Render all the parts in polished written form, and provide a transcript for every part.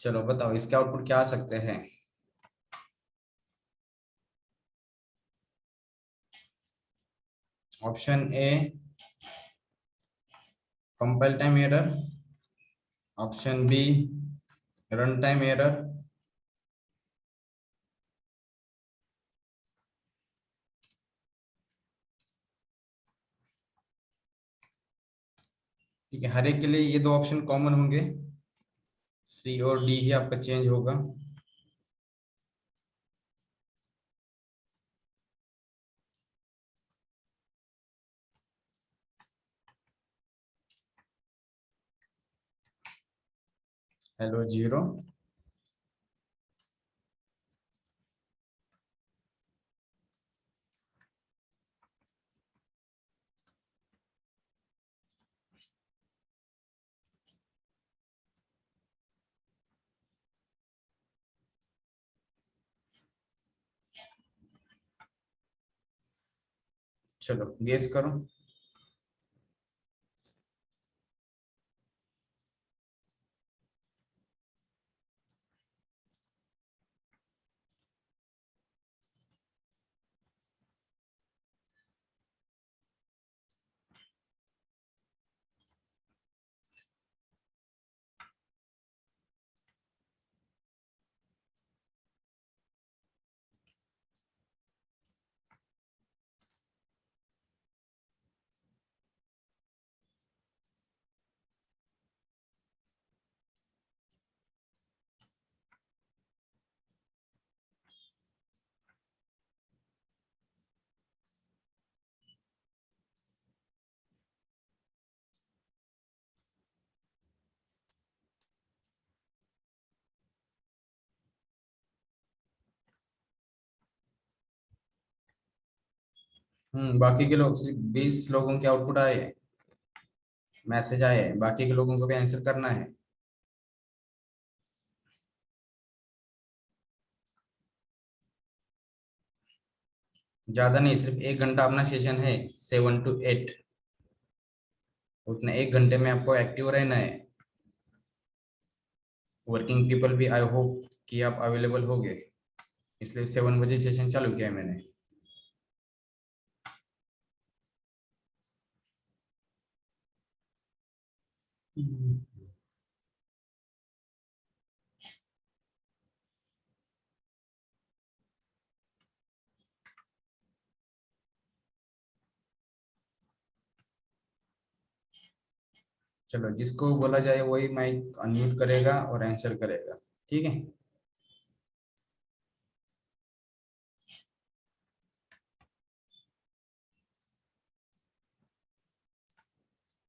चलो बताओ इसके आउटपुट क्या आ सकते हैं। Option A compile time error, option be run time error, ठीक है। हर एक के लिए ये दो ऑप्शन कॉमन होंगे, सी और डी ही आपका चेंज होगा। Hello zero. चलो गेस करो। बाकी के लोग सिर्फ 20 लोगों के आउटपुट आए हैं, मैसेज आए हैं, बाकी के लोगों को भी आंसर करना है। ज्यादा नहीं, सिर्फ 1 घंटा अपना सेशन है, 7 to 8। उतने 1 घंटे में आपको एक्टिव रहना है। वर्किंग पीपल भी आई होप कि आप अवेलेबल होगे, इसलिए 7 बजे सेशन चालू किया है मैंने। चलो जिसको बोला जाए वही माइक अनम्यूट करेगा और आंसर करेगा, ठीक है।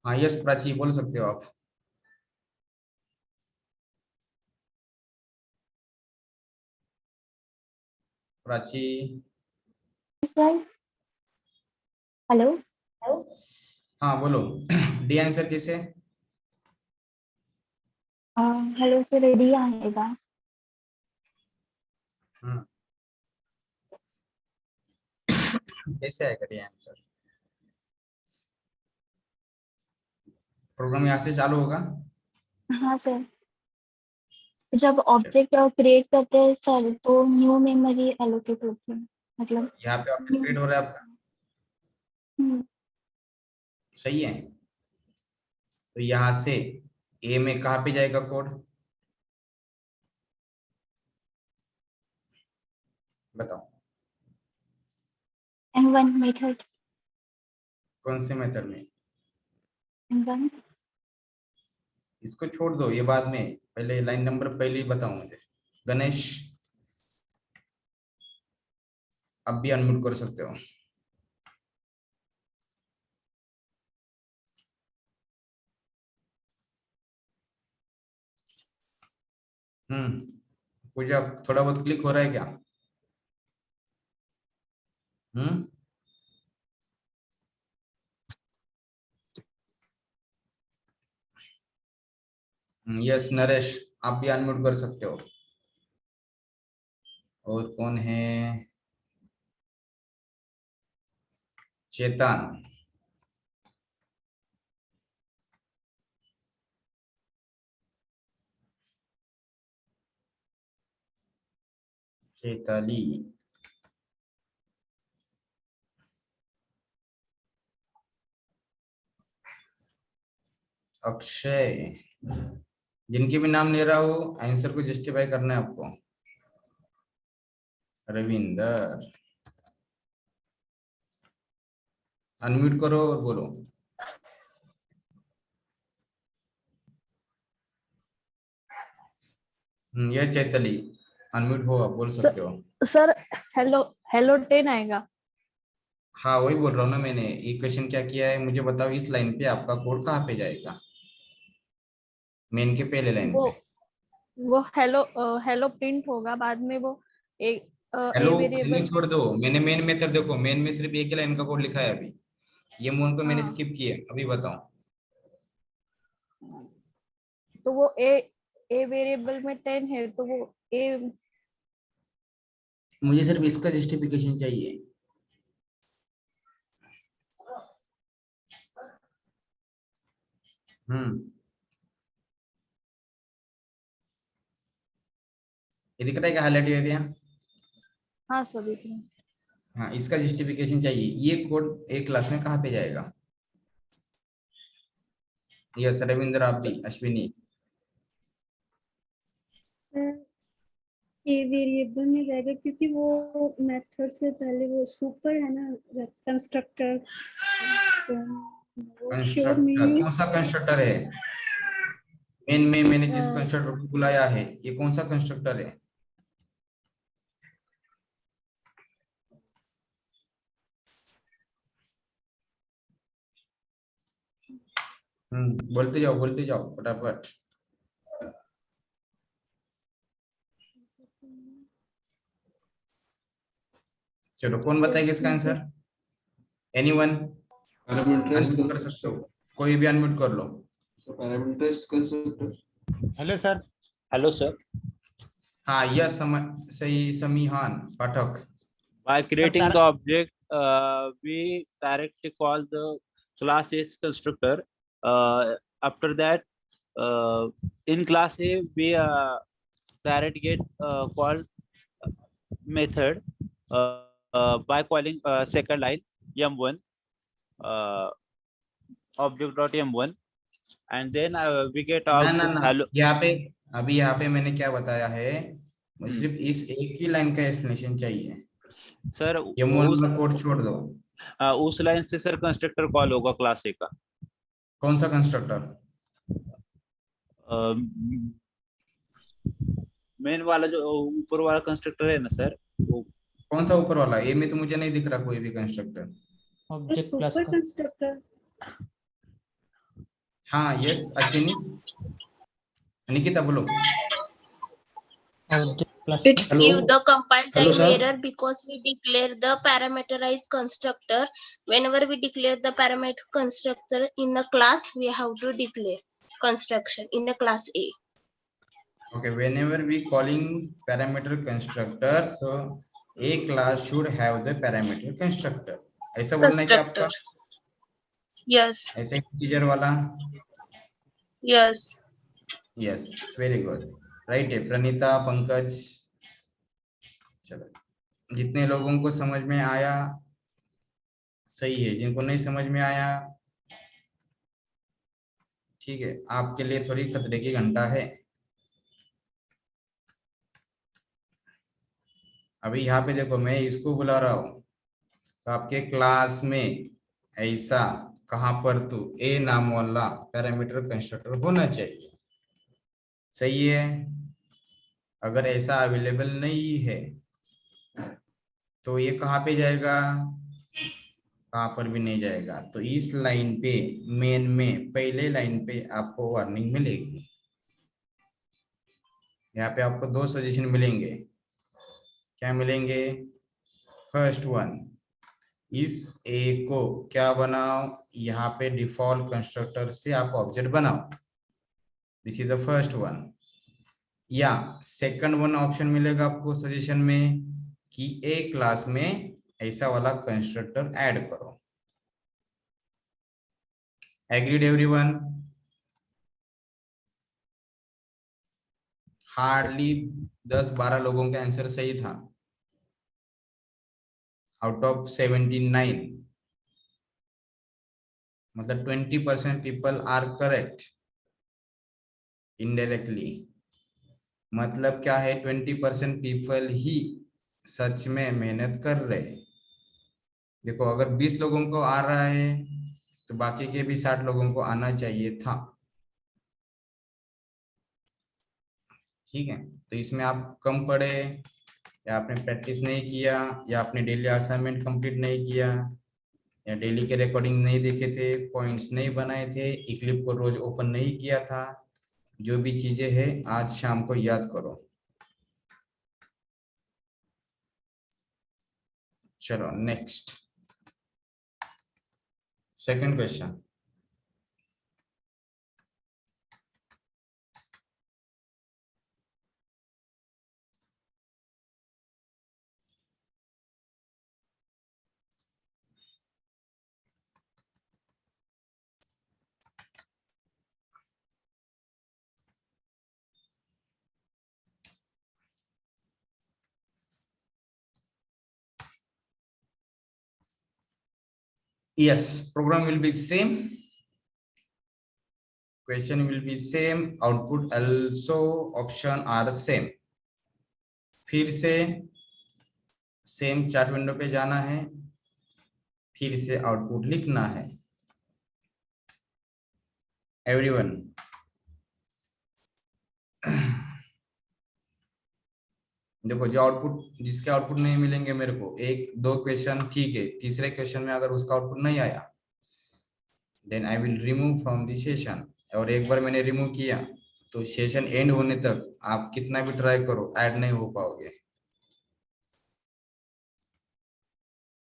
हाँ यस प्राची बोल सकते हो आप। प्राची। Sir hello. हाँ बोलो। डी आंसर कैसे। हेलो सर, रेडी आएगा। हम्म कैसे आएगा डी आंसर। प्रोग्राम यहाँ से चालू होगा। हाँ सर, जब चलो ऑब्जेक्ट क्रिएट करते हैं सर तो न्यू मेमोरी एलोकेट होती है, मतलब यहाँ पे ऑब्जेक्ट न्यू। क्रिएट हो रहा है आपका, सही है। तो यहाँ से ए में कहाँ पे जाएगा कोड, बताओ। M1 method. कौन से मेथड में। M1। इसको छोड़ दो, ये बाद में, पहले लाइन नंबर पहले ही बताओ मुझे। गणेश अब भी अनम्यूट कर सकते हो। पूजा थोड़ा बहुत क्लिक हो रहा है क्या। हम्म यस नरेश आप भी अनम्यूट कर सकते हो। और कौन है, चेतन। चैताली, अक्षय, जिनके भी नाम ले रहा हो आंसर को जस्टिफाई करना है आपको। रविंदर, अनम्यूट करो और बोलो। ये चैताली, अनम्यूट हो, आप बोल सकते हो। सर हेलो हेलो 10 आएगा। हाँ वही बोल रहा हूँ ना मैंने, ये क्वेश्चन क्या किया है मुझे बताओ, इस लाइन पे आपका कोड कहाँ पे जाएगा? मेन के पहले लाइन वो पे। वो हेलो प्रिंट होगा, बाद में वो ए हेलो हेलो वेरिएबल। छोड़ दो, मैंने मेन मेथड देखो, मेन में सिर्फ एक ही लाइन का कोड लिखा है अभी, ये मोन को मैंने हाँ, स्किप किया, अभी बताओ। तो वो ए वेरिएबल में 10 है, तो वो ए। मुझे सिर्फ इसका जस्टिफिकेशन चाहिए। ये दिख रहा है क्या हाईलाइट एरिया? हाँ सभी को। हाँ, इसका जस्टिफिकेशन चाहिए, ये कोड एक क्लास में कहाँ पे जाएगा? यस रविंद्र, आप भी, अश्विनी। ए वेरिएबल में जाएगा क्योंकि वो मेथड से पहले वो सुपर है ना, कंस्ट्रक्टर। वो श्योर कंस्ट्रक्टर, नहीं। कौन सा कंस्ट्रक्टर है? मेन में मैंने जिस कंस्ट्रक्टर को बुलाया है, ये कौन सा कंस्ट्रक्टर है? बोलते जाओ फटाफट। चलो कौन बताएगा इसका आंसर? एनीवन? पैरामीटराइज्ड अनम्यूट कर सकते हो, कोई भी अनम्यूट कर लो। Parameterized constructor. Hello sir. Hello sir. हाँ यस, सही, समीहान पाठक। By creating the object, we directly call the class A constructor. After that, in class A, we direct get called method by calling second line m1 uh, object dot m1, and then we get ना ना output ना, hello. यहाँ पे, अभी यहाँ पे मैंने क्या बताया है, मुझे सिर्फ इस एक ही लाइन का एक्सप्लेनेशन चाहिए। सर ये मोल वाला कोड छोड़ दो। उस लाइन से सर कंस्ट्रक्टर कॉल होगा क्लास ए का। कौन सा कंस्ट्रक्टर? मेन वाला जो ऊपर वाला कंस्ट्रक्टर है ना सर, वो कौन सा ऊपर वाला? ए में तो मुझे नहीं दिख रहा कोई भी कंस्ट्रक्टर। ऑब्जेक्ट क्लास का कंस्ट्रक्टर। हाँ यस अश्विनी, निकिता बोलो। It's Hello? give the compile Hello, time sir. error because we declare the parameterized constructor. Whenever we declare the parameter constructor in the class, we have to declare construction in the class A. Okay, whenever we calling parameter constructor, so a class should have the parameter constructor, ऐसा बोलना है क्या आपका? Yes, ऐसे integer वाला? yes. Yes, very good, right है प्रणीता, पंकज। चलो, जितने लोगों को समझ में आया सही है, जिनको नहीं समझ में आया ठीक है, आपके लिए थोड़ी खतरे की घंटा है। अभी यहाँ पे देखो, मैं इसको बुला रहा हूँ, तो आपके क्लास में ऐसा कहाँ पर तो ए नाम वाला पैरामीटर कंस्ट्रक्टर होना चाहिए, सही है? अगर ऐसा अवेलेबल नहीं है तो ये कहाँ पे जाएगा? कहाँ पर भी नहीं जाएगा। तो इस लाइन पे, मेन में पहले लाइन पे आपको वार्निंग मिलेगी। यहाँ पे आपको दो सजेशन मिलेंगे। क्या मिलेंगे? फर्स्ट वन, इस ए को क्या बनाओ, यहाँ पे डिफॉल्ट कंस्ट्रक्टर से आप ऑब्जेक्ट बनाओ, this is the first one. या सेकंड वन ऑप्शन मिलेगा आपको सजेशन में कि ए क्लास में ऐसा वाला कंस्ट्रक्टर ऐड करो। Agreed everyone? हार्डली 10-12 लोगों का आंसर सही था। आउट ऑफ 79, मतलब 20% पीपल आर करेक्ट इनडायरेक्टली। मतलब क्या है, 20% पीपल ही सच में मेहनत कर रहे। देखो अगर 20 लोगों को आ रहा है तो बाकी के भी 60 लोगों को आना चाहिए था। ठीक है, तो इसमें आप कम पढ़े, या आपने प्रैक्टिस नहीं किया, या आपने डेली असाइनमेंट कंप्लीट नहीं किया, या डेली के रिकॉर्डिंग नहीं देखे थे, पॉइंट्स नहीं बनाए थे, इक्लिप को रोज ओपन नहीं किया था। जो भी चीजें हैं आज शाम को याद करो। चलो next, second question. Yes, program will be same, question will be same, output also option are same। फिर से सेम चार्ट विंडो पे जाना है, फिर से आउटपुट लिखना है। एवरीवन, देखो जो आउटपुट, जिसके आउटपुट नहीं मिलेंगे मेरे को, एक दो क्वेश्चन ठीक है, तीसरे क्वेश्चन में अगर उसका आउटपुट नहीं आया then I will remove from the session. और एक बार मैंने रिमूव किया तो सेशन एंड होने तक आप कितना भी ट्राई करो ऐड नहीं हो पाओगे।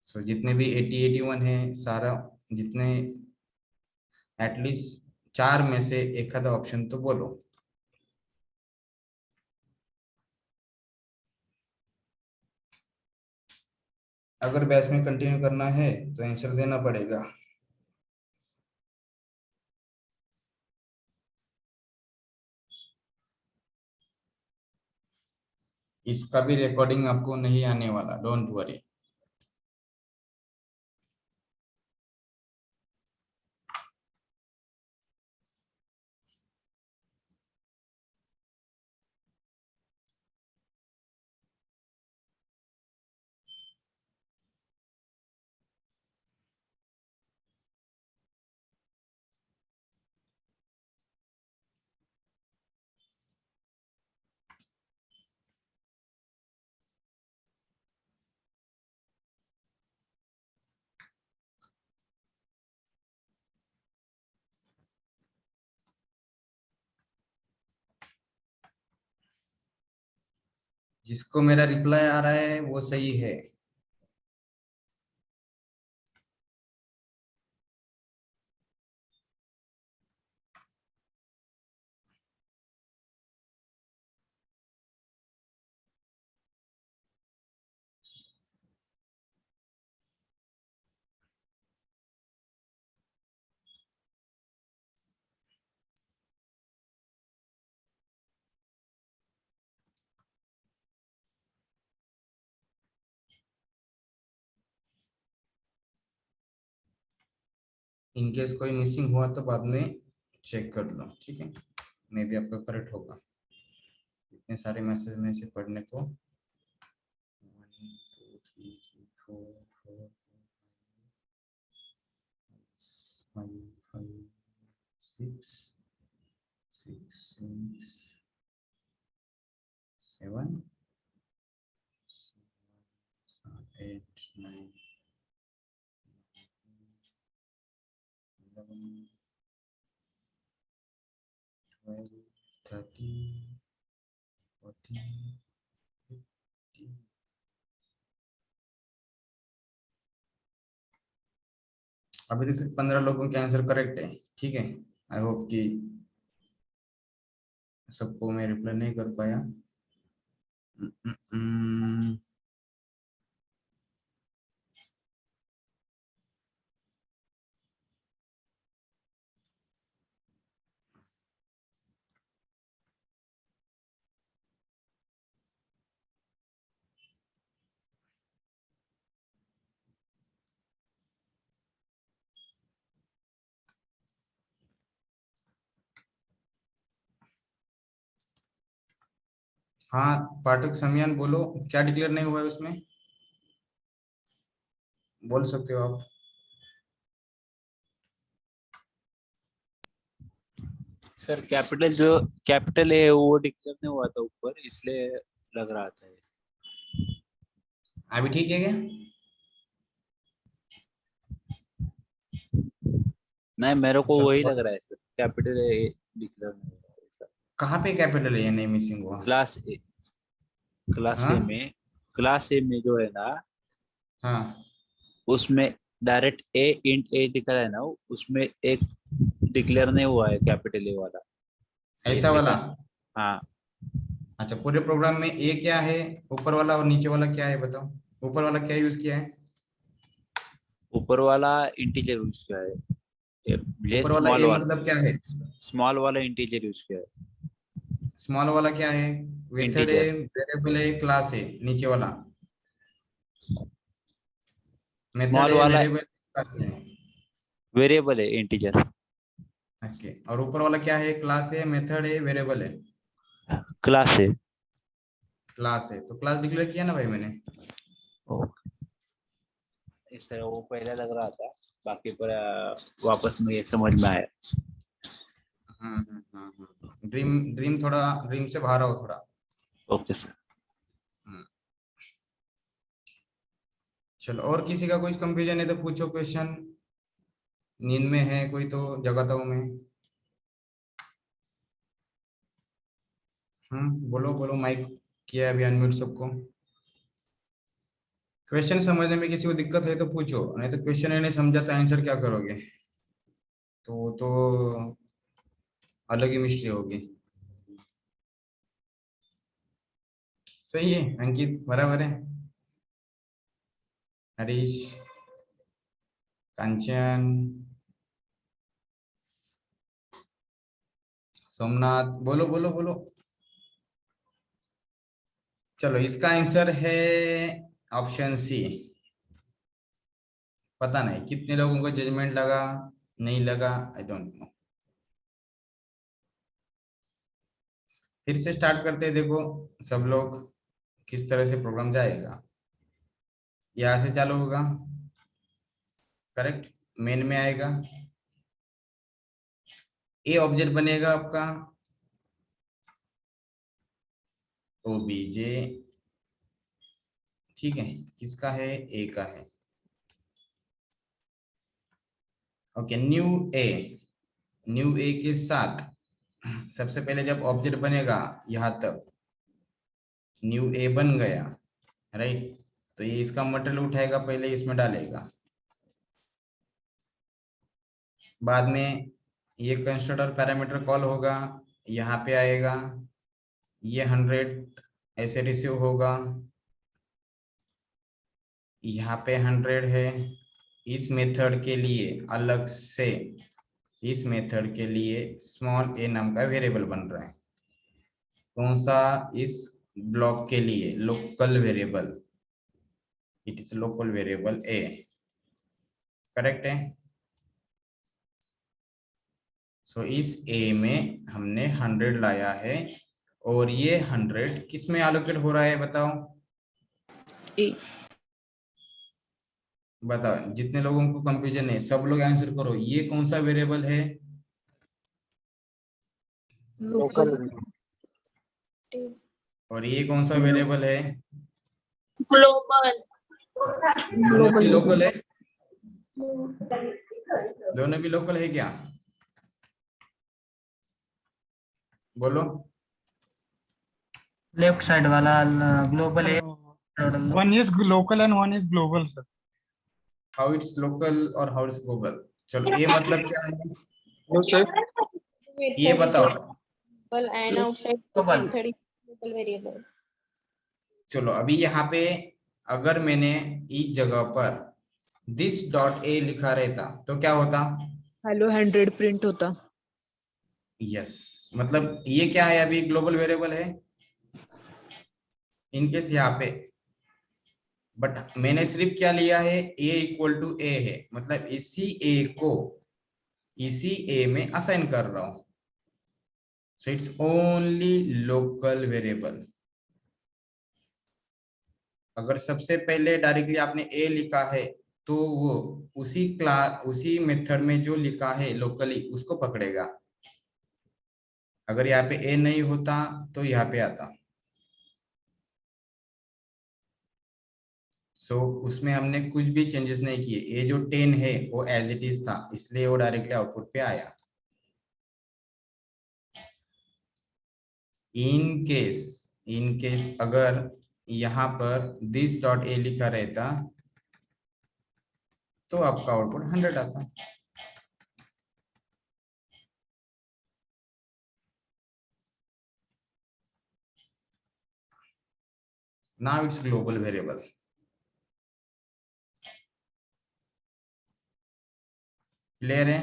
सो जितने भी 80 81 है सारा, जितने एटलीस्ट 4 में से एक आधा ऑप्शन तो बोलो। अगर बैच में कंटिन्यू करना है तो आंसर देना पड़ेगा। इसका भी रिकॉर्डिंग आपको नहीं आने वाला, डोंट वरी। जिसको मेरा रिप्लाई आ रहा है वो सही है। इनकेस कोई मिसिंग हुआ तो बाद में चेक कर लो, ठीक है, मे भी आपका करेक्ट होगा। इतने सारे मैसेज में से पढ़ने को 1 2 3 4 5 5 6 6 7 8 9 11 12 13 14 15। अभी तक सिर्फ 15 लोगों के आंसर करेक्ट है, ठीक है। आई होप कि सबको मैं रिप्लाई नहीं कर पाया। हाँ पाठक समयान बोलो, क्या डिक्लेयर नहीं हुआ है उसमें, बोल सकते हो आप। सर कैपिटल है वो डिक्लेयर नहीं हुआ था ऊपर, इसलिए लग रहा था। अभी ठीक है क्या? नहीं, मेरे को चलो, वही और लग रहा है सर, कैपिटल ए डिक्लेयर नहीं हुआ है सर। कहाँ पे कैपिटल है, ये नहीं मिसिंग हुआ? क्लास ए हाँ क्लास ए में जो है ना, हाँ उसमें डायरेक्ट ए इंट ए लिखा है ना, उसमें एक डिक्लेयर नहीं हुआ है कैपिटल ए वाला। ऐसा वाला। हाँ, अच्छा, पूरे प्रोग्राम में ए क्या है, ऊपर वाला और नीचे वाला क्या है बताओ? ऊपर वाला क्या यूज किया है? ऊपर वाला इंटीजर यूज किया है, ये ऊपर वाला ए मतलब क्या है? स्मॉल वाला इंटीजर यूज किया है। स्मॉल वाला क्या है? मेथड है, Integer. वेरिएबल है, क्लास है। नीचे वाला मेथड स्मॉल है, वाला वेरिएबल, क्लास है। वेरिएबल है, इंटीजर। ओके, और ऊपर वाला क्या है? क्लास है, मेथड है, वेरिएबल है। क्लास है। क्लास है तो क्लास डिक्लेयर किया ना भाई मैंने। इस तरह वो पहले लग रहा था, बाकी पर वापस में ये समझ में आया। ड्रीम थोड़ा, ड्रीम से बाहर आओ थोड़ा। Okay sir. चलो, और किसी का कुछ कंफ्यूजन है तो पूछो क्वेश्चन। नींद में है कोई तो जगाता हूं मैं। बोलो बोलो, माइक किया है अभी अनम्यूट सबको। क्वेश्चन समझने में किसी को दिक्कत है तो पूछो, नहीं तो क्वेश्चन नहीं समझा तो आंसर क्या करोगे? तो अलग ही मिस्ट्री होगी। सही है अंकित, बराबर है। हरीश, कांचन, सोमनाथ, बोलो बोलो बोलो। चलो, इसका आंसर है ऑप्शन सी। पता नहीं कितने लोगों को जजमेंट लगा, नहीं लगा, आई डोंट नो। फिर से स्टार्ट करते हैं, देखो सब लोग किस तरह से प्रोग्राम जाएगा। यहाँ से चालू होगा, करेक्ट, मेन में आएगा, ए ऑब्जेक्ट बनेगा आपका, ओबीजे, ठीक है, किसका है? ए का है। ओके, न्यू ए के साथ सबसे पहले जब ऑब्जेक्ट बनेगा यहाँ तक, न्यू ए बन गया, राइट, तो ये इसका मटेरियल उठाएगा, पहले इसमें डालेगा, बाद में ये कंस्ट्रक्टर पैरामीटर कॉल होगा, यहाँ पे आएगा, ये 100 ऐसे रिसीव होगा, यहाँ पे 100 है। इस मेथड के लिए अलग से, इस मेथड के लिए स्मॉल ए नाम का वेरिएबल बन रहा है। कौन सा? इस ब्लॉक के लिए local variable, it is local variable A, correct है। सो इस ए में हमने 100 लाया है, और ये 100 किस में एलोकेट हो रहा है बताओ? बताओ, जितने लोगों को कंफ्यूजन है सब लोग आंसर करो, ये कौन सा वेरिएबल है? लोकल। और ये कौन सा वेरिएबल है? ग्लोबल। दोनों भी लोकल है? दोनों भी लोकल है क्या? बोलो। लेफ्ट साइड वाला ग्लोबल है, one is local and one is global sir. How it's local और हाउ इट्स ग्लोबल? चलो, ये मतलब क्या है No sir. ये बताओ। and outside method is local variable. चलो, अभी यहाँ पे अगर मैंने इस जगह पर दिस डॉट ए लिखा रहता तो क्या होता? हेलो 100 प्रिंट होता। यस, मतलब ये क्या है, अभी ग्लोबल वेरिएबल है इनकेस यहाँ पे, बट मैंने सिर्फ क्या लिया है, ए इक्वल टू ए है, मतलब इसी ए को इसी ए में असाइन कर रहा हूं। So it's only local variable, अगर सबसे पहले डायरेक्टली आपने ए लिखा है तो वो उसी मेथड में जो लिखा है लोकली उसको पकड़ेगा। अगर यहाँ पे ए नहीं होता तो यहाँ पे आता। उसमें हमने कुछ भी चेंजेस नहीं किए। ये जो 10 है वो एज इट इज था, इसलिए वो डायरेक्टली आउटपुट पे आया। इन केस अगर यहाँ पर दिस डॉट ए लिखा रहता तो आपका आउटपुट 100 आता। Now it's global variable. Clear है?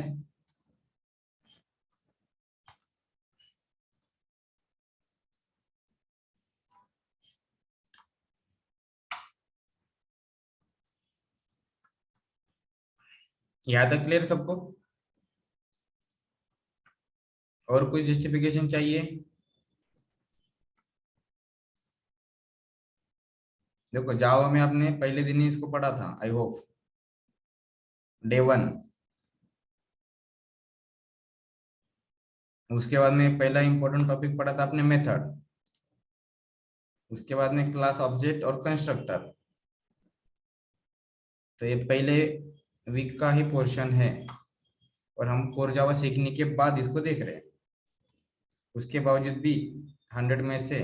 यहाँ तक क्लियर सबको? और कुछ जस्टिफिकेशन चाहिए? देखो जावा में आपने पहले दिन ही इसको पढ़ा था, आई होप डे 1। उसके बाद में पहला इंपॉर्टेंट टॉपिक पढ़ा था आपने मेथड। उसके बाद में क्लास, ऑब्जेक्ट और कंस्ट्रक्टर। तो ये पहले वीक का ही पोर्शन है और हम कोर जावा सीखने के बाद इसको देख रहे हैं। उसके बावजूद भी 100 में से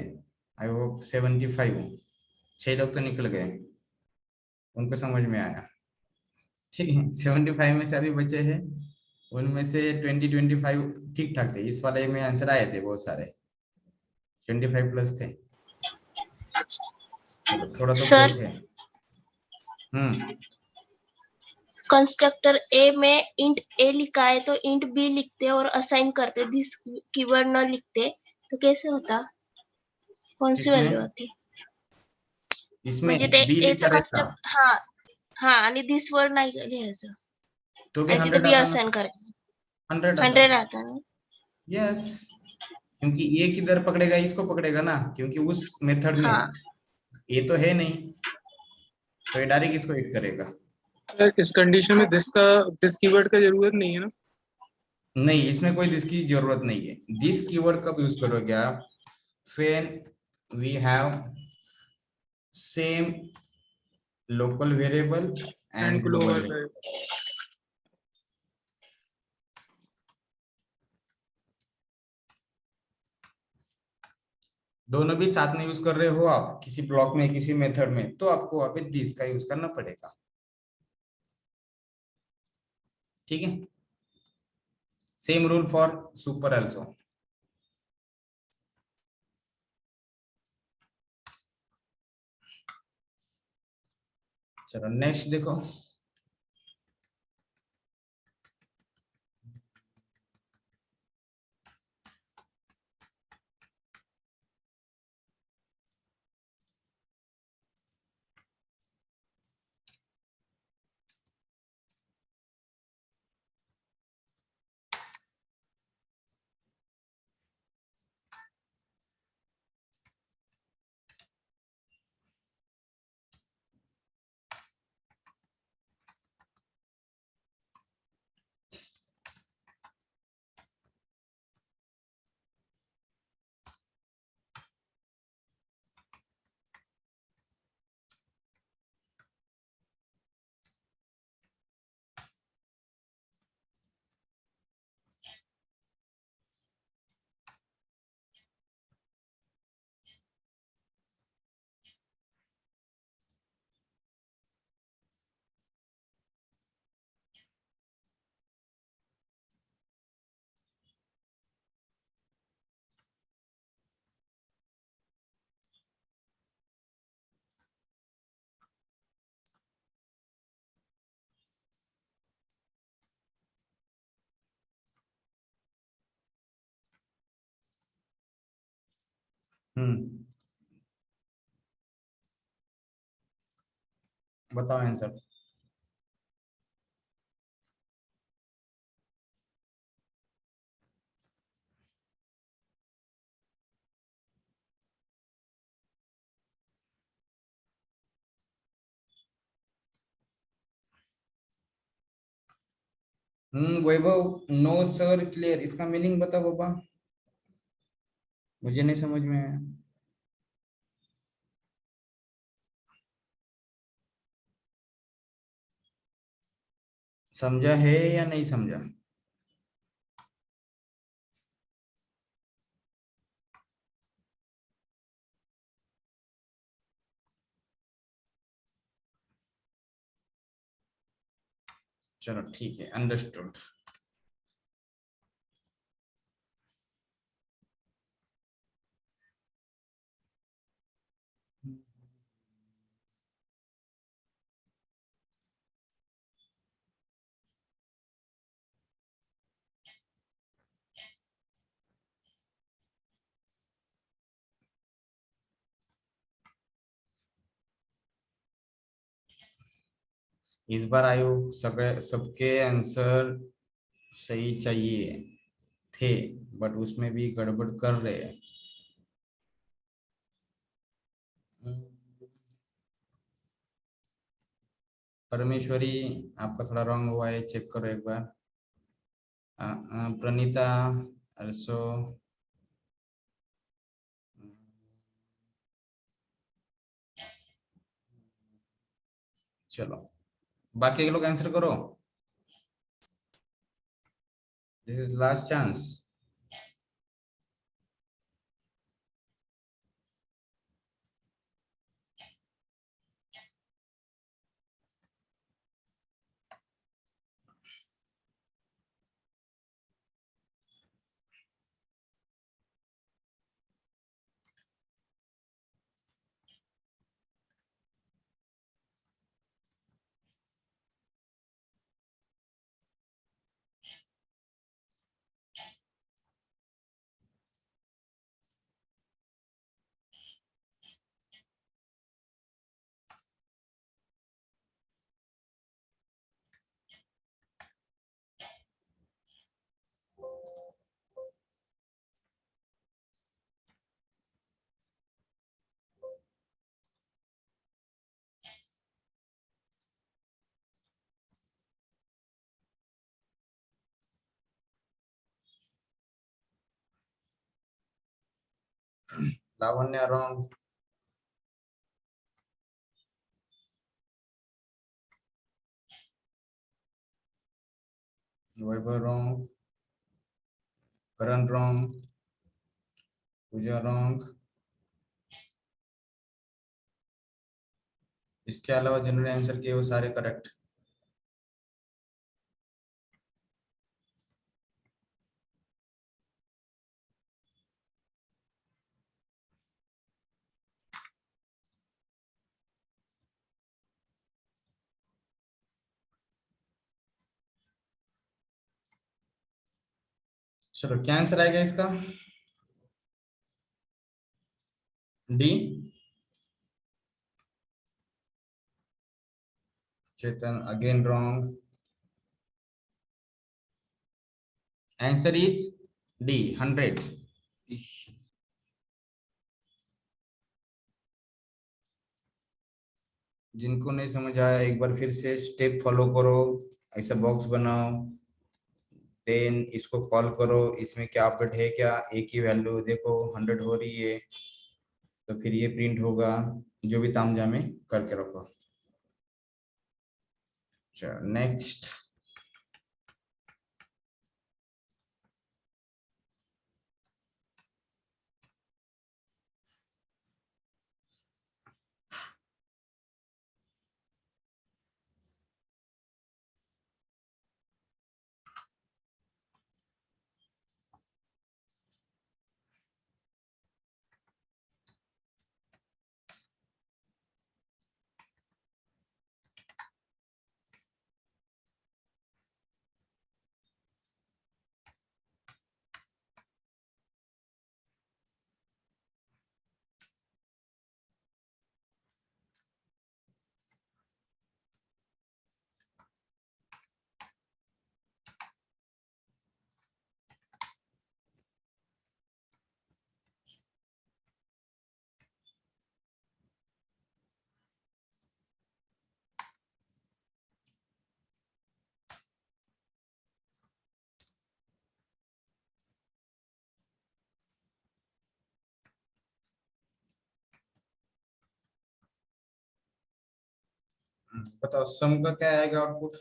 आई होप 75, 6 लोग तो निकल गए, उनको समझ में आया। ठीक है, 75 में से अभी बचे हैं, उनमें से 20-25 ठीक ठाक थे। इस वाले में आंसर आए थे बहुत सारे, 25 प्लस थे। थोड़ा तो सर, गलत है। कंस्ट्रक्टर ए में इंट ए लिखा है तो इंट बी लिखते और असाइन करते, दिस कीवर्ड न लिखते तो कैसे होता? कौन सी इसमें व्हॅल्यू होती? इसमें म्हणजे ते बी ए चं लिखा रहता कंस्ट्रक्ट, हा हा, आणि दिस वर्ड नाही लिहायचं तो भी आणि 100 तिथे बी आता ना, असाइन करायचं। 100 आता। 100 आता ना? यस, क्योंकि ये किधर पकड़ेगा, इसको पकड़ेगा ना, क्योंकि उस मेथड में हाँ। ये तो है नहीं, तो ये डायरेक्ट इसको हिट करेगा। इस कंडीशन में दिस कीवर्ड का जरूरत नहीं है ना? नहीं, इसमें कोई दिस की जरूरत नहीं है। दिस कीवर्ड कब यूज करोगे आप? When we have same local variable and global variable. दोनों भी साथ में यूज कर रहे हो आप किसी ब्लॉक में, किसी मेथड में, तो आपको वहां पे दिस का यूज करना पड़ेगा। ठीक है, same rule for super also. चलो नेक्स्ट देखो। बताओ आंसर। वैभव, नो सर क्लियर, इसका मीनिंग बताओ बाबा, मुझे नहीं समझ में आया। समझा है या नहीं समझा? चलो ठीक है, अंडरस्टूड। इस बार आयु सबके आंसर सही चाहिए थे, बट उसमें भी गड़बड़ कर रहे हैं। परमेश्वरी, आपका थोड़ा रॉन्ग हुआ है, चेक करो एक बार। प्रणीता also, चलो बाकी के लोग आंसर करो, this is last chance. Lavanya wrong, Vaibhav wrong, Karan wrong, Pooja wrong. इसके अलावा जिन्होंने आंसर किए वो सारे करेक्ट। चलो क्या आंसर आएगा इसका? D. Chetan again wrong, answer is D 100। जिनको नहीं समझ आया एक बार फिर से स्टेप फॉलो करो, ऐसा बॉक्स बनाओ, देन इसको कॉल करो, इसमें क्या अपडेट है, क्या ए की वैल्यू देखो 100 हो रही है, तो फिर ये प्रिंट होगा, जो भी तामझाम है करके रखो। चलो नेक्स्ट। बताओ सम का क्या आएगा आउटपुट?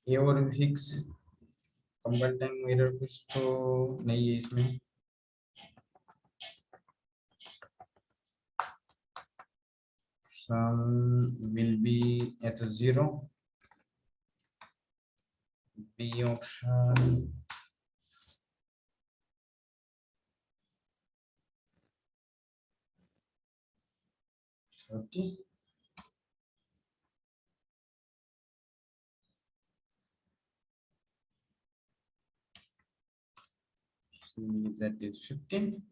ये और फिक्स कंबाइंड एरर कुछ तो नहीं है इसमें। Sum will be at 0. B option. Okay. That is 15.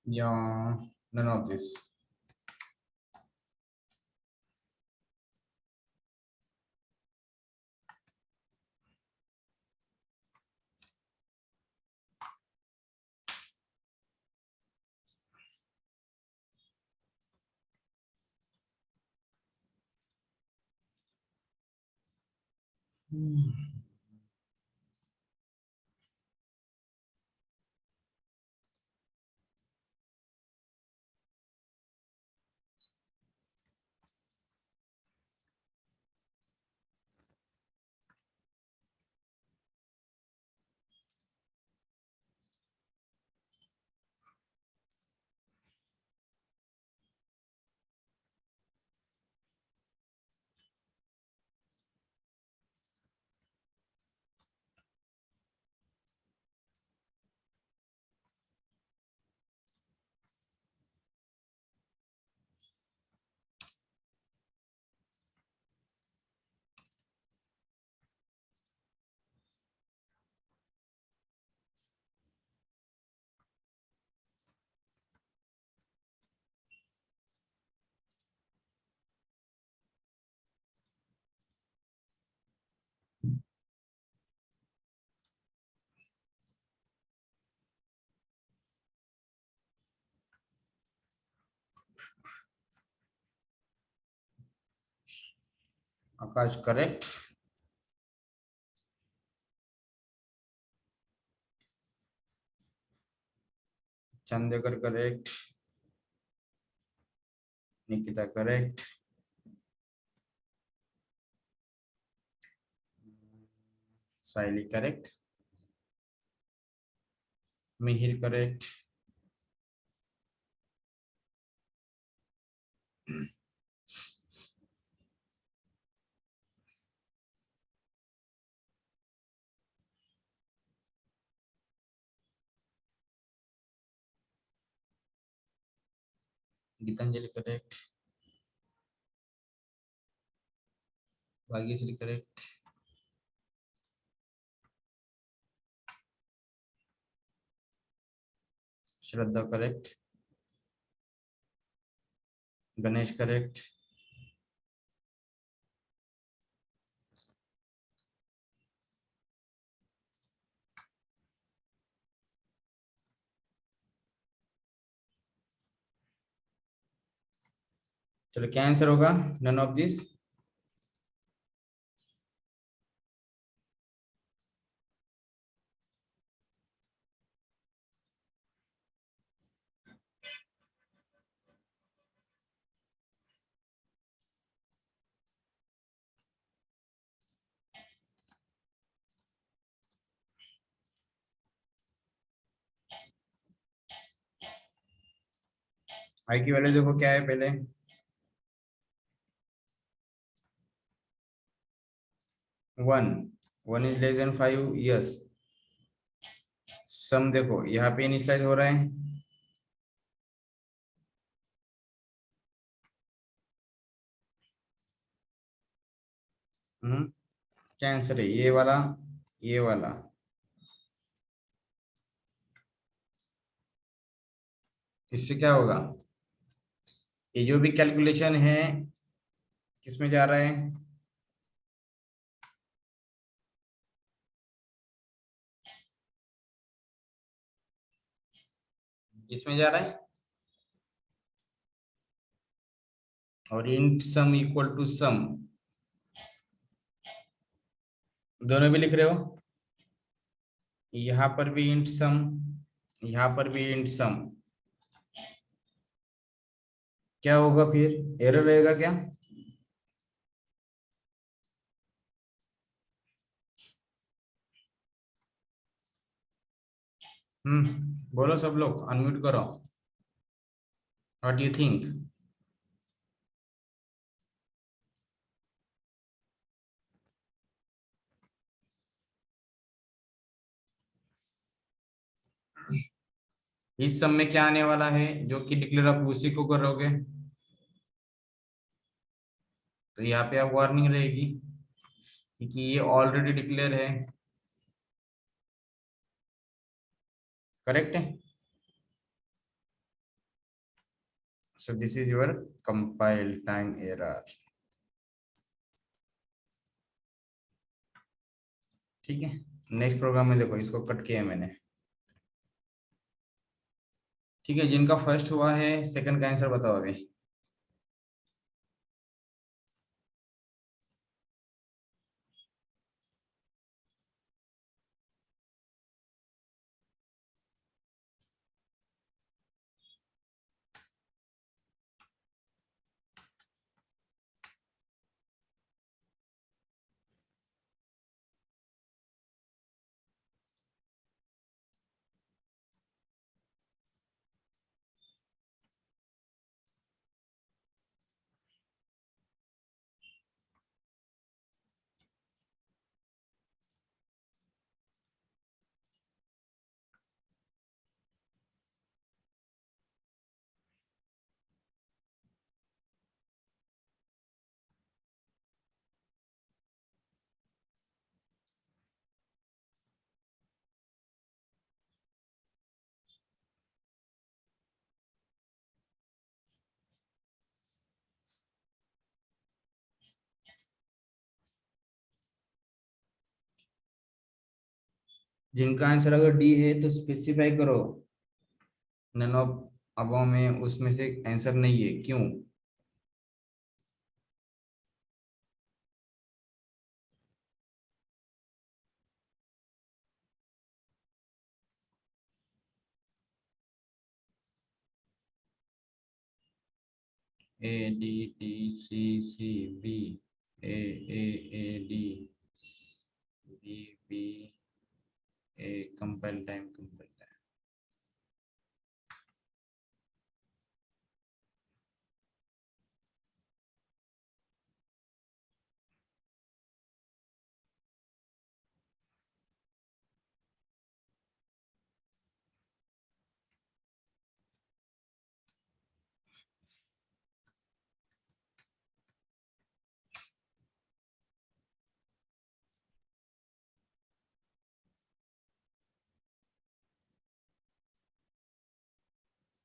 Yeah, none of this. Akash, correct. Chandekar, correct. Nikita, correct. Saili, correct. Mihir, correct. Gitanjali, correct. Bhagyasri, correct. Shraddha, correct. Ganesh, correct. चलो क्या answer होगा? None of this. आई की value देखो क्या है पहले। 1 is less than 5, yes. सम देखो यहाँ पे इनिशियलाइज हो रहा है, क्या आंसर है? ये वाला, ये वाला। इससे क्या होगा? ये जो भी कैलकुलेशन है किसमें जा रहा है? इसमें जा रहा है। और int sum equal to some, दोनों भी लिख रहे हो, यहां पर भी इंट सम, यहां पर भी इंट सम, क्या होगा फिर, एरर रहेगा क्या? बोलो सब लोग, अनम्यूट करो। What do you think? इस सब में क्या आने वाला है जो कि डिक्लेयर आप उसी को करोगे, तो यहाँ पे आप वार्निंग रहेगी क्योंकि ये ऑलरेडी डिक्लेयर है, करेक्ट है? So this is your compile time error. ठीक है, नेक्स्ट प्रोग्राम में देखो, इसको कट किया है मैंने। ठीक है, जिनका फर्स्ट हुआ है सेकंड का आंसर बताओ अभी। जिनका आंसर अगर डी है तो स्पेसिफाई करो, नन ऑफ अबव में उसमें से आंसर नहीं है, क्यों? A D D C C B A D B B A, compile time, compile time.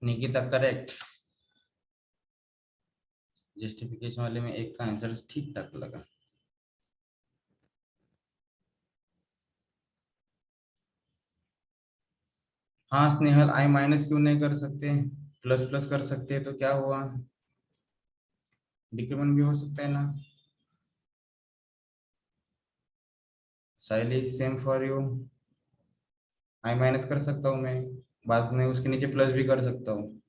Nikita correct, justification वाले में एक का आंसर ठीक ठाक लगा। हाँ स्नेहल, आई माइनस क्यों नहीं कर सकते, प्लस प्लस कर सकते हैं, तो क्या हुआ, डिक्रीमेंट भी हो सकता है ना। Saili same for you, I minus कर सकता हूँ मैं, बाद में उसके नीचे प्लस भी कर सकता हूँ।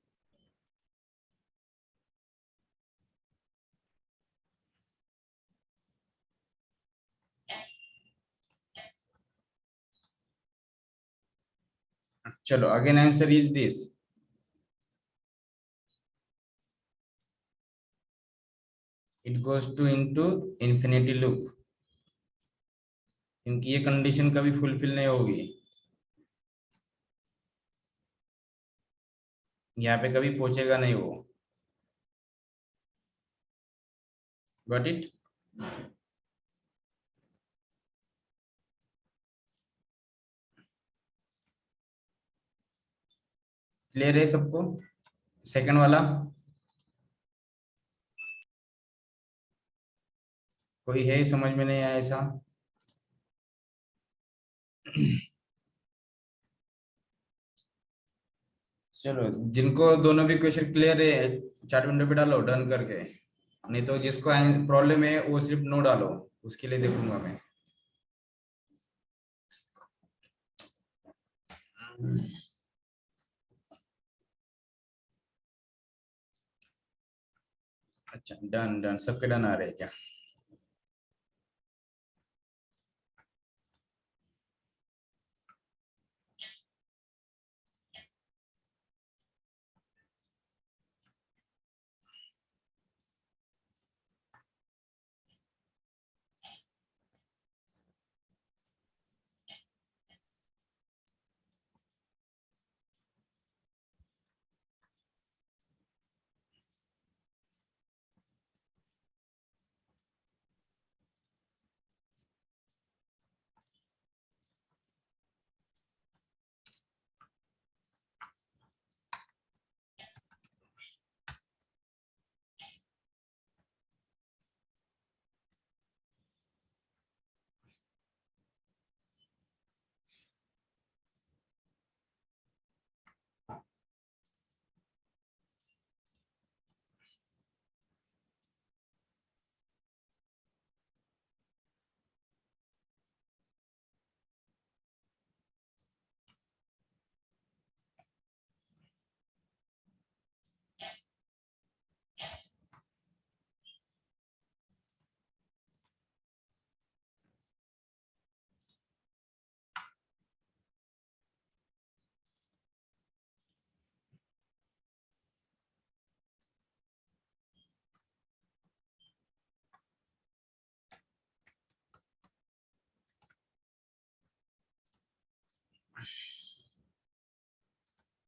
चलो again answer is this, it goes to into infinity loop, क्योंकि ये कंडीशन कभी फुलफिल नहीं होगी, यहाँ पे कभी पहुंचेगा नहीं वो। Got it? क्लियर है सबको? सेकंड वाला कोई है समझ में नहीं आया ऐसा? चलो जिनको दोनों भी क्वेश्चन क्लियर है, चैट विंडो पे डालो डन करके। नहीं तो जिसको प्रॉब्लम है वो सिर्फ नो डालो, उसके लिए देखूंगा मैं। अच्छा डन डन, सबके डन आ रहे हैं क्या?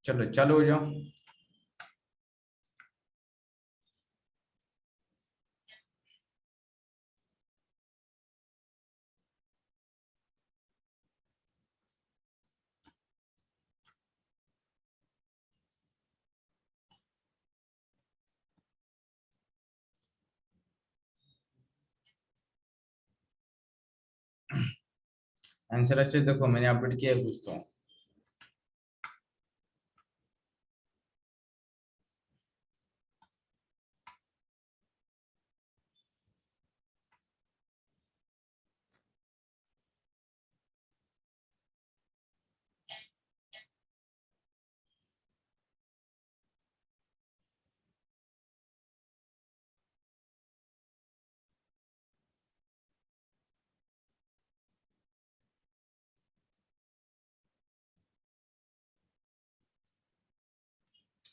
चलो चालू हो जाओ। आंसर अच्छे देखो, मैंने अपडेट किया है कुछ तो।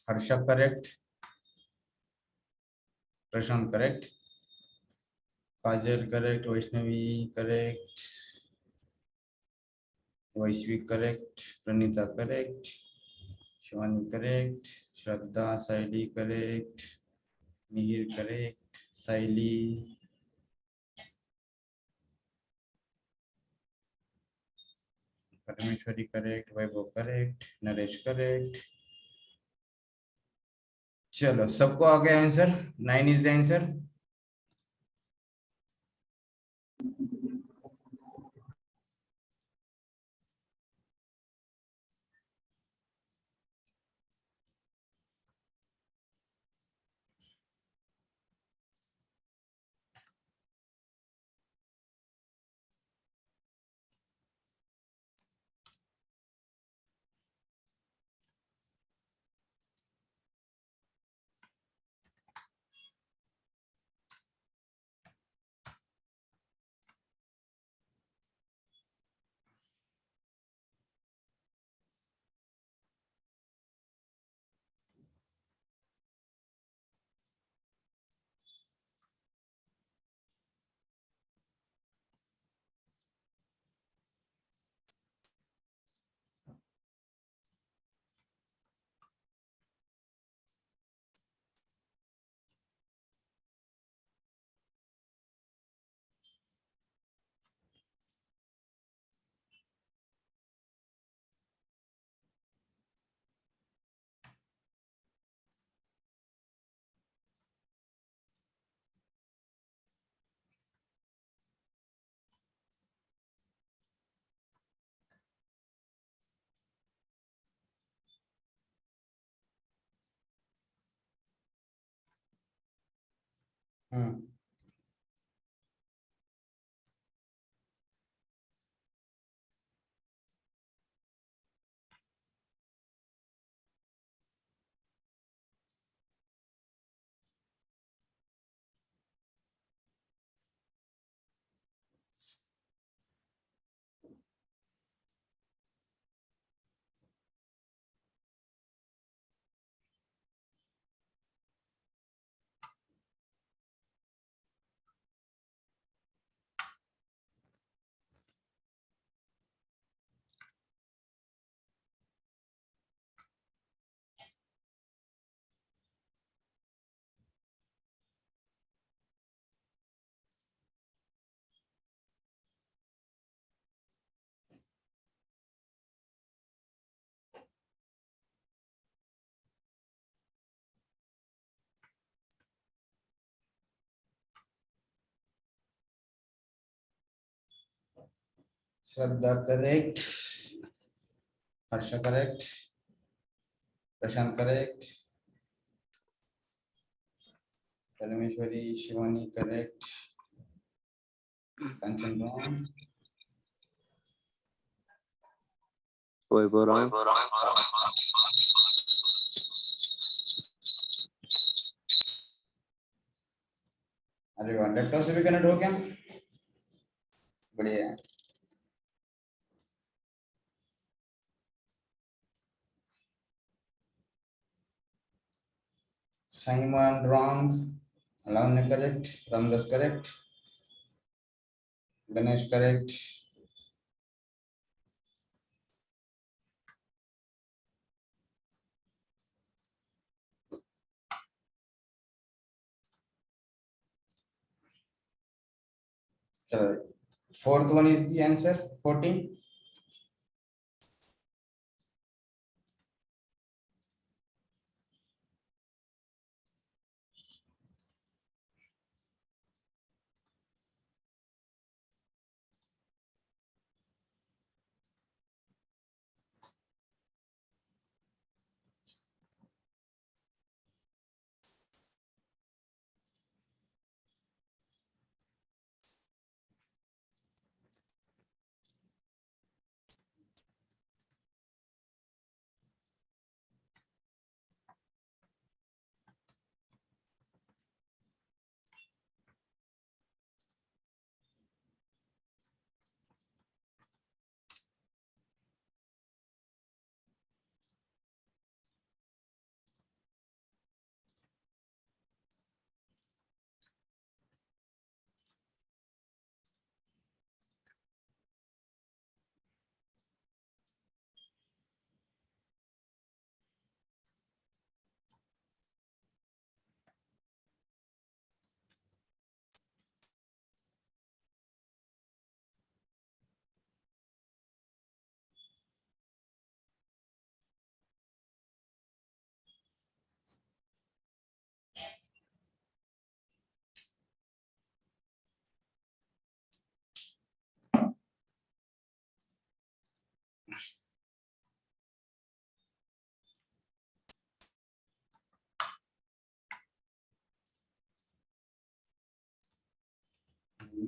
Harsha correct, Prashant correct, Kajal correct, Vaishnavi correct, Vaishvi correct, Pranita correct, Shivani correct, Shraddha Saili correct, Mihir correct, Saili, Parmeshwari correct, Vaibhav correct, Naresh correct. चलो सबको आ गया answer, 9 is the answer. Shraddha correct, Harsha correct, Prashant correct, Parmeshwari Shivani correct, Kanchan wrong, अरे वाह, लैपटॉप से भी कनेक्ट हो क्या? बढ़िया है। Simon wrong, Lavanya correct, Ramdas correct, Ganesh correct, चलो fourth one is the answer 14.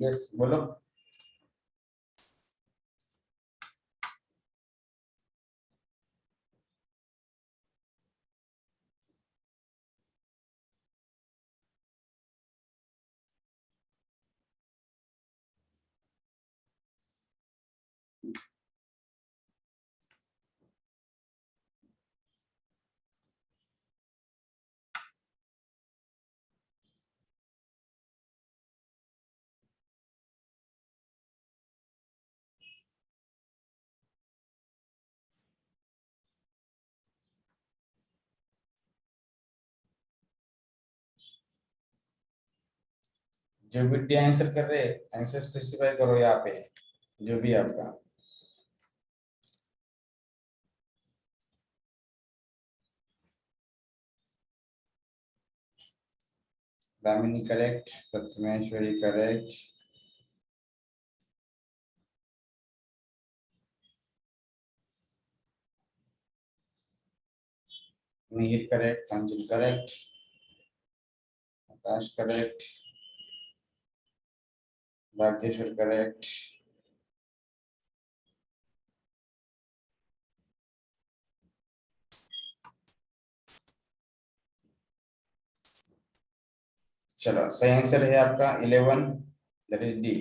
Yes, बोलो। जो भी आंसर कर रहे आंसर स्पेसिफाई करो यहाँ पे, जो भी आपका। Damini correct, Prathameshwari correct, Mihir correct, Kanchan correct, Akash correct, Bhagyashwar correct. चलो सही आंसर है आपका 11, दैट इज डी।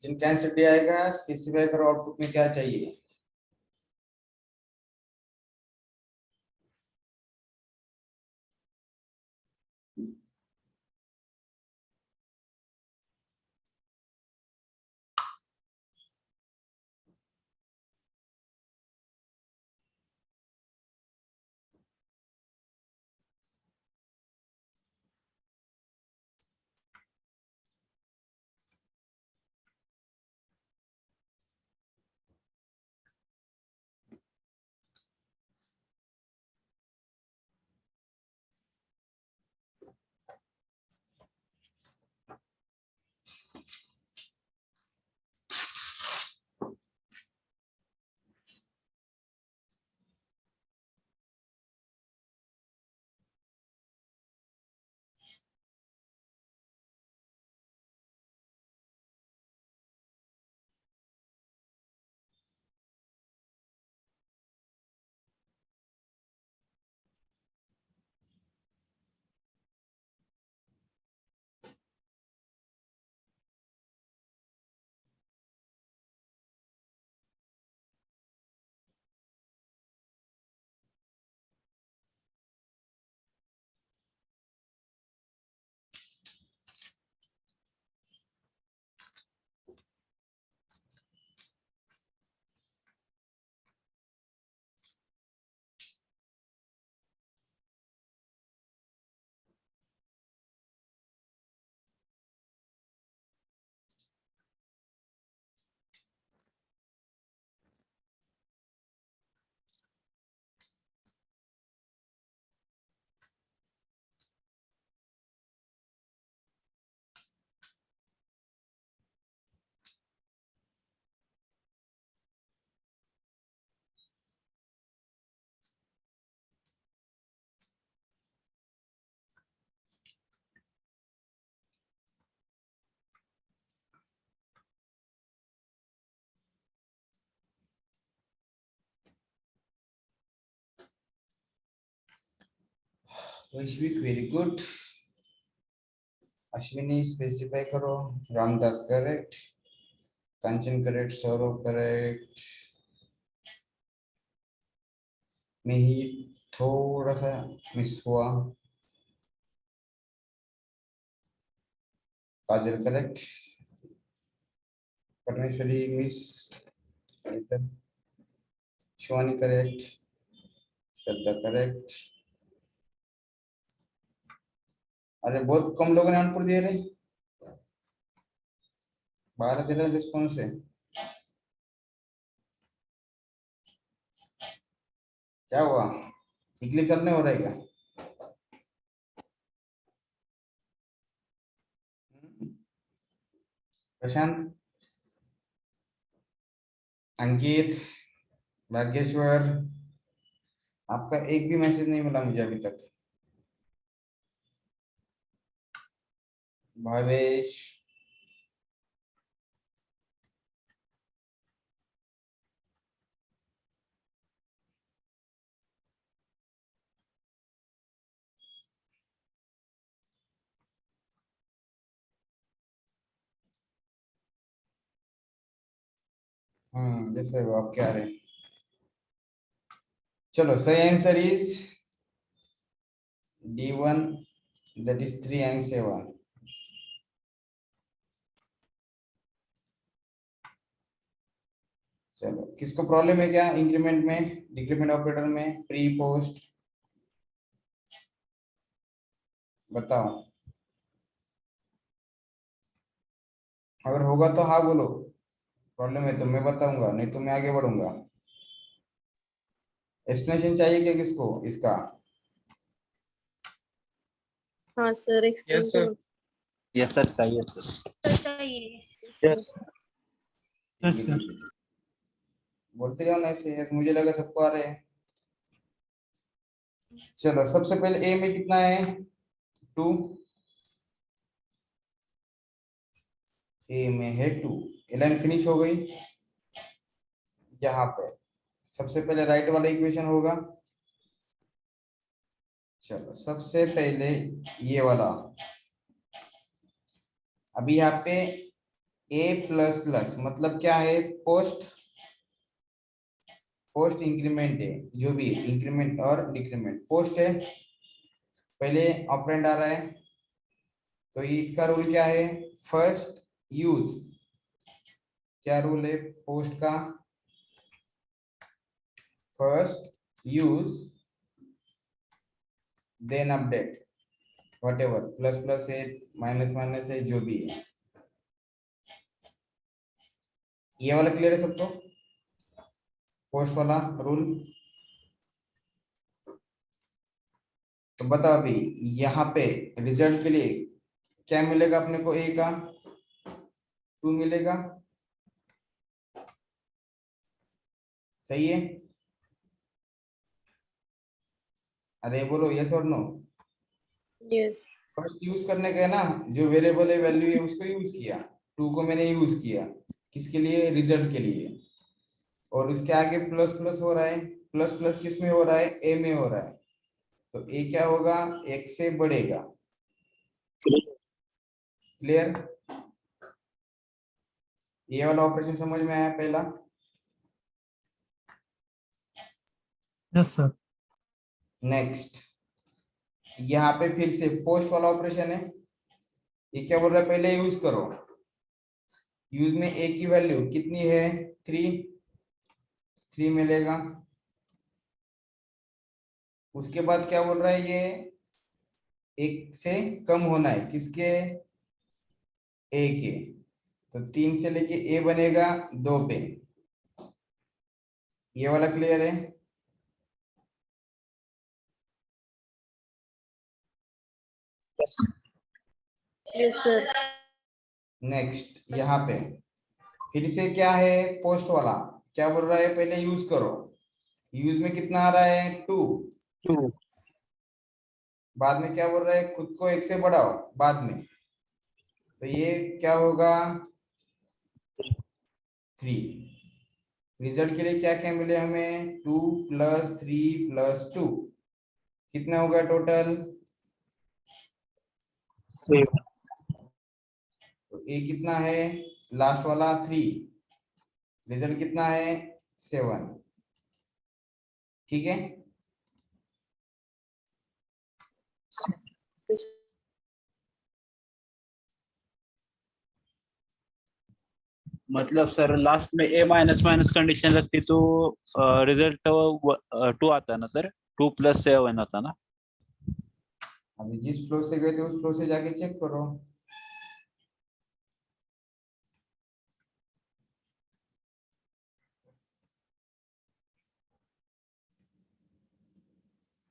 जिनका आंसर डी आएगा स्पेसिफाई करो आउटपुट में क्या चाहिए। Vaishvik very good. Ashwini specify करो। Ramdas correct. Kanchan correct. Saurabh correct. में ही थोड़ा सा मिस हुआ। Kajal correct. Parmeshwari miss. Shivani correct. Shraddha correct. अरे बहुत कम लोगों ने आंसर दिए रे। 12-13 रिस्पॉन्स है। क्या हुआ? इक्लिप्स चलने हो रहा है क्या? प्रशांत, अंकित, भाग्येश्वर, आपका एक भी मैसेज नहीं मिला मुझे अभी तक। भावेश, जैसे वो आप क्या रहे। चलो सही answer is D1, that is 3 and 7। चलो किसको प्रॉब्लम है क्या इंक्रीमेंट में, डिक्रीमेंट ऑपरेटर में, प्री पोस्ट? बताओ, अगर होगा तो हाँ बोलो। प्रॉब्लम है तो मैं बताऊंगा, नहीं तो मैं आगे बढ़ूंगा। एक्सप्लेनेशन चाहिए क्या किसको इसका? हाँ sir, yes sir. Yes sir, चाहिए सर। चाहिए। Yes yes sir. बोलते जाओ ना ऐसे, मुझे लगा सबको आ रहे हैं। चलो सबसे पहले ए में कितना है? 2। ए में है 2। लाइन फिनिश हो गई। यहाँ पे सबसे पहले राइट वाला इक्वेशन होगा। चलो सबसे पहले ये वाला। अभी यहाँ पे a प्लस प्लस मतलब क्या है? पोस्ट इंक्रीमेंट है, जो भी है इंक्रीमेंट और डिक्रीमेंट पोस्ट है। पहले ऑपरेंड आ रहा है तो इसका रूल क्या है? First use. क्या रूल है पोस्ट का? First use then update, whatever, plus plus है, माइनस माइनस है, जो भी है। ये वाला क्लियर है सबको? पोस्ट वाला रूल। तो बताओ अभी यहाँ पे रिजल्ट के लिए क्या मिलेगा अपने को? ए का 2 मिलेगा, सही है? अरे बोलो यस और नो। यस फर्स्ट यूज करने का है ना, जो वेरिएबल है वैल्यू है उसको यूज किया। 2 को मैंने यूज किया किसके लिए? रिजल्ट के लिए। और उसके आगे प्लस प्लस हो रहा है। प्लस प्लस किस में हो रहा है? ए में हो रहा है। तो ए क्या होगा? 1 से बढ़ेगा। क्लियर? ये वाला ऑपरेशन समझ में आया पहला? Yes sir. नेक्स्ट यहाँ पे फिर से पोस्ट वाला ऑपरेशन है। ये क्या बोल रहा है? पहले यूज करो। यूज में ए की वैल्यू कितनी है? 3 मिलेगा। उसके बाद क्या बोल रहा है? ये 1 से कम होना है किसके? ए के। तो 3 से लेके ए बनेगा 2 पे। ये वाला क्लियर है? Yes sir. नेक्स्ट यहाँ पे फिर से क्या है? पोस्ट वाला क्या बोल रहा है? पहले यूज करो। यूज में कितना आ रहा है? 2। बाद में क्या बोल रहा है? खुद को 1 से बढ़ाओ बाद में। तो ये क्या होगा? 3। रिजल्ट के लिए क्या क्या मिले हमें? 2 + 3 + 2 कितना होगा टोटल? तो ए कितना है, लास्ट वाला 3, रिजल्ट कितना है 7, ठीक है। मतलब सर लास्ट में ए माइनस माइनस कंडीशन लगती तो रिजल्ट 2 आता ना सर, 2 + 7 आता ना। अभी जिस फ्लो से गए थे उस फ्लो से जाके चेक करो।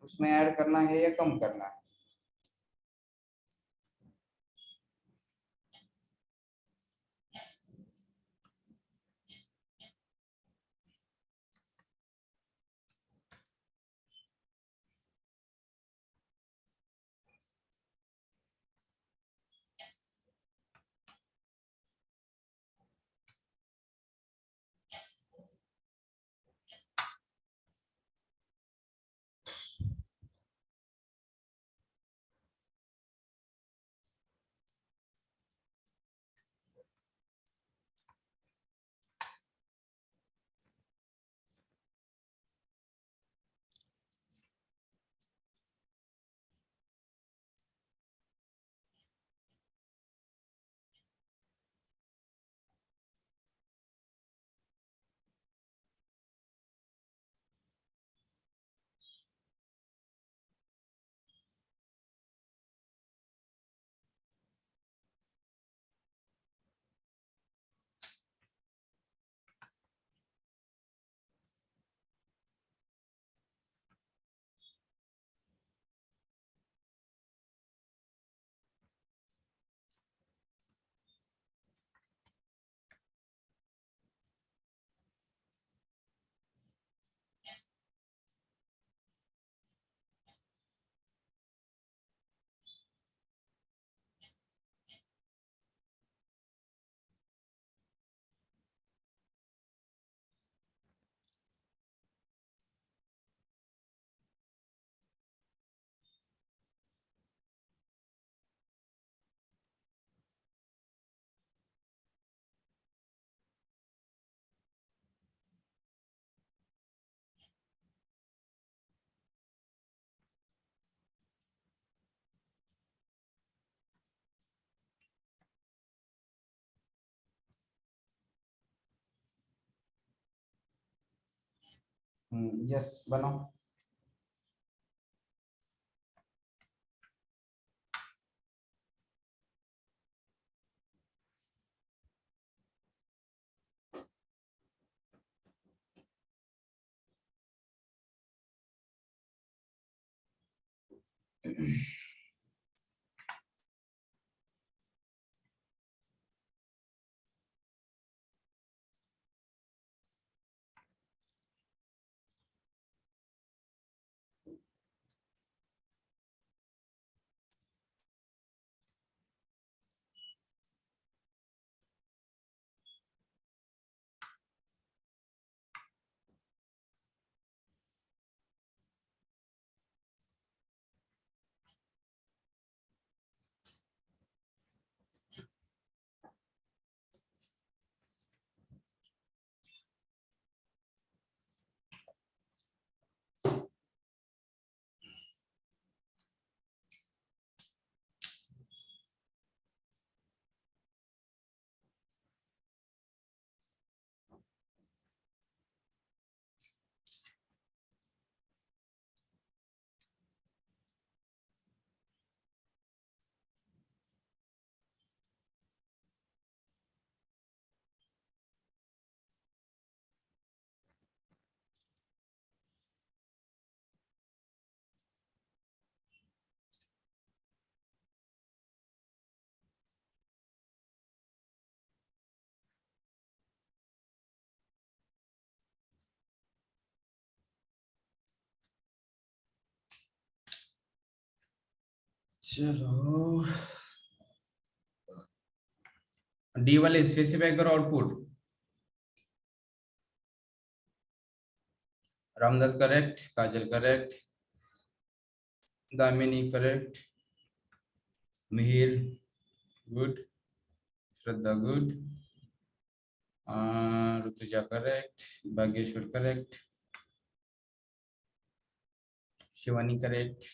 उसमें ऐड करना है या कम करना है। यस बनाओ। चलो डी वाले स्पेसिफाई करो output. Ramdas correct, Kajal correct, Damini correct, Mihir good, Shraddha good, Rutuja correct, Bhagyeshwar correct, Shivani correct,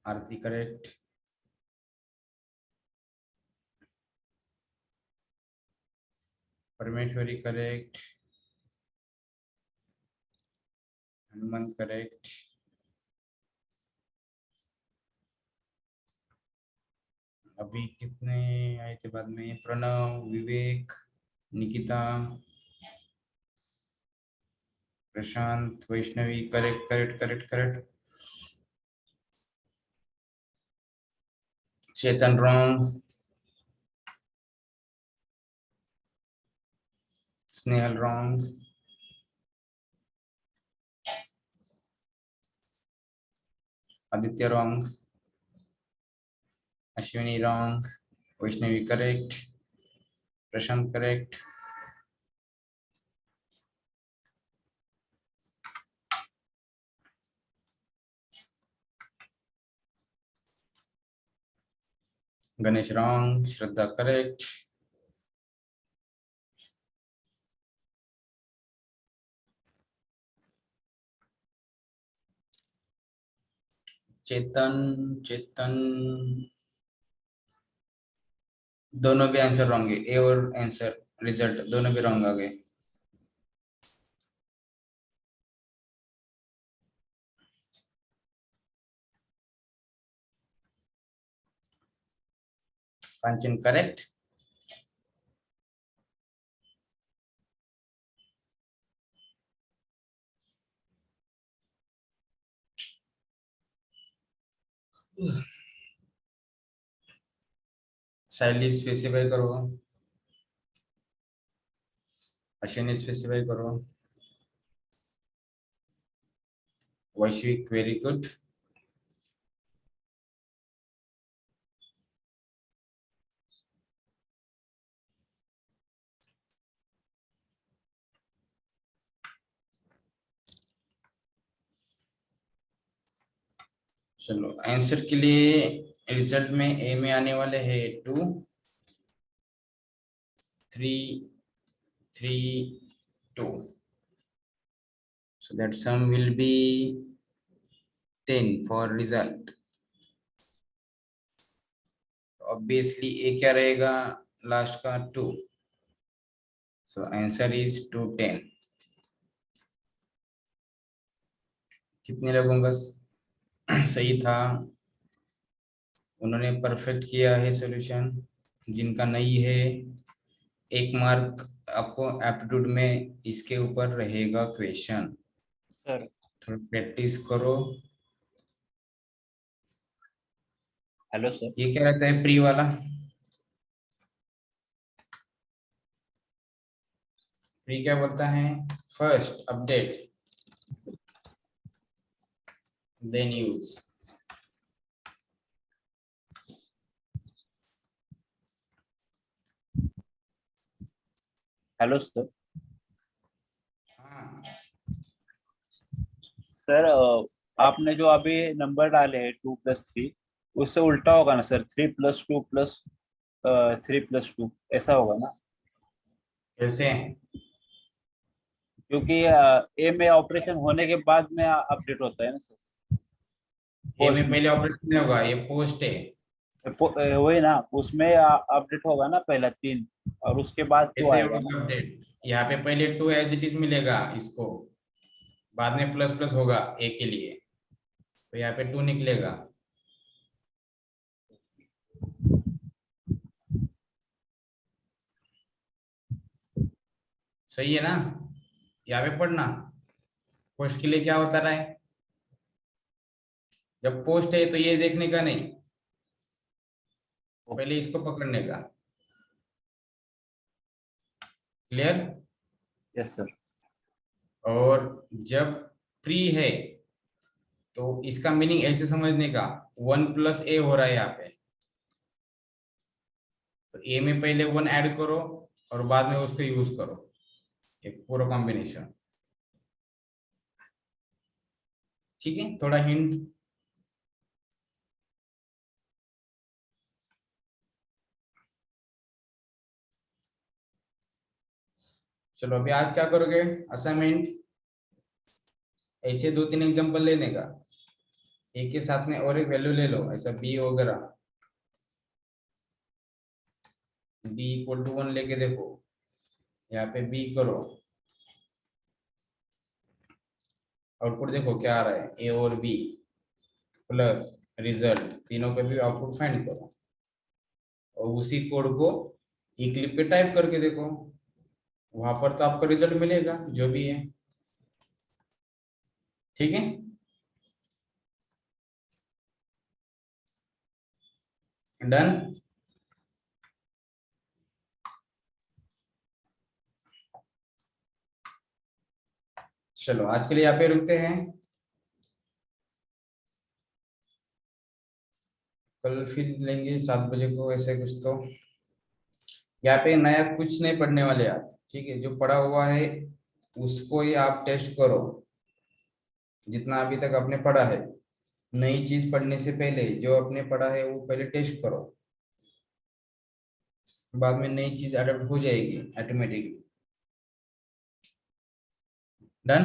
Aarti correct, Parmeshwari correct, Hanumant correct, अभी कितने आए थे बाद में? Pranav, Vivek, Nikita, Prashant, Vaishnavi correct correct correct correct, Chetan wrong, Snehal wrong, Aditya wrong, Ashwini wrong, Vaishnavi correct, Prashant correct, Ganesh wrong, Shraddha correct, Chetan Chetan दोनों भी आंसर रॉन्ग है, ए और आंसर रिजल्ट दोनों भी रॉन्ग आ गए। कांचन करेक्ट, शैली स्पेसिफाई करो, अश्विनी स्पेसिफाई करो, वैश्विक वेरी गुड, चलो आंसर के लिए रिजल्ट में ए में आने वाले हैं 2 3 3 2, so that sum will be 10 for result. Obviously a क्या रहेगा लास्ट का 2, so answer is 210. कितने लोगों का सही था? उन्होंने परफेक्ट किया है सॉल्यूशन। जिनका नहीं है 1 मार्क आपको एप्टीट्यूड में इसके ऊपर रहेगा क्वेश्चन। सर थोड़ा प्रैक्टिस करो। Hello sir. ये क्या रहता है प्री वाला? प्री क्या बोलता है? First update then use. Hello sir. हाँ सर आपने जो अभी नंबर डाले हैं 2 + 3 उससे उल्टा होगा ना सर? 3 + 2 + 3 + 2 ऐसा होगा ना? कैसे? क्योंकि ए में ऑपरेशन होने के बाद में अपडेट होता है ना सर। ये में पहले ऑपरेशन नहीं होगा, ये पोस्ट है। वही ना, उसमें अपडेट होगा ना पहला 3 और उसके बाद 2 ऐसे आएगा ना। होगा अपडेट। यहाँ पे पहले 2 एज इट इज मिलेगा इसको, बाद में प्लस प्लस होगा ए के लिए, तो यहाँ पे 2 निकलेगा। सही है ना? यहाँ पे पढ़ना पोस्ट के लिए क्या होता रहा है। जब पोस्ट है तो ये देखने का नहीं, पहले इसको पकड़ने का। क्लियर? Yes sir. और जब प्री है तो इसका मीनिंग ऐसे समझने का 1 + a हो रहा है यहाँ पे, तो ए में पहले 1 ऐड करो और बाद में उसको यूज करो, एक पूरा कॉम्बिनेशन। ठीक है, थोड़ा हिंट। चलो अभी आज क्या करोगे, असाइनमेंट ऐसे 2-3 एग्जांपल लेने का, एक के साथ में और एक वैल्यू ले लो, ऐसा बी वगैरह, बी इक्वल टू 1 लेके देखो, यहाँ पे बी करो, आउटपुट देखो क्या आ रहा है, ए और बी प्लस रिजल्ट, तीनों पे भी आउटपुट फाइंड करो और उसी कोड को इक्लिप पे टाइप करके देखो, वहां पर तो आपको रिजल्ट मिलेगा जो भी है। ठीक है, डन। चलो आज के लिए यहाँ पे रुकते हैं, कल फिर लेंगे 7 बजे को ऐसे कुछ। तो यहाँ पे नया कुछ नहीं पढ़ने वाले आप, ठीक है, जो पढ़ा हुआ है उसको ही आप टेस्ट करो, जितना अभी तक आपने पढ़ा है। नई चीज पढ़ने से पहले जो आपने पढ़ा है वो पहले टेस्ट करो, बाद में नई चीज अडॉप्ट हो जाएगी ऑटोमेटिकली। डन।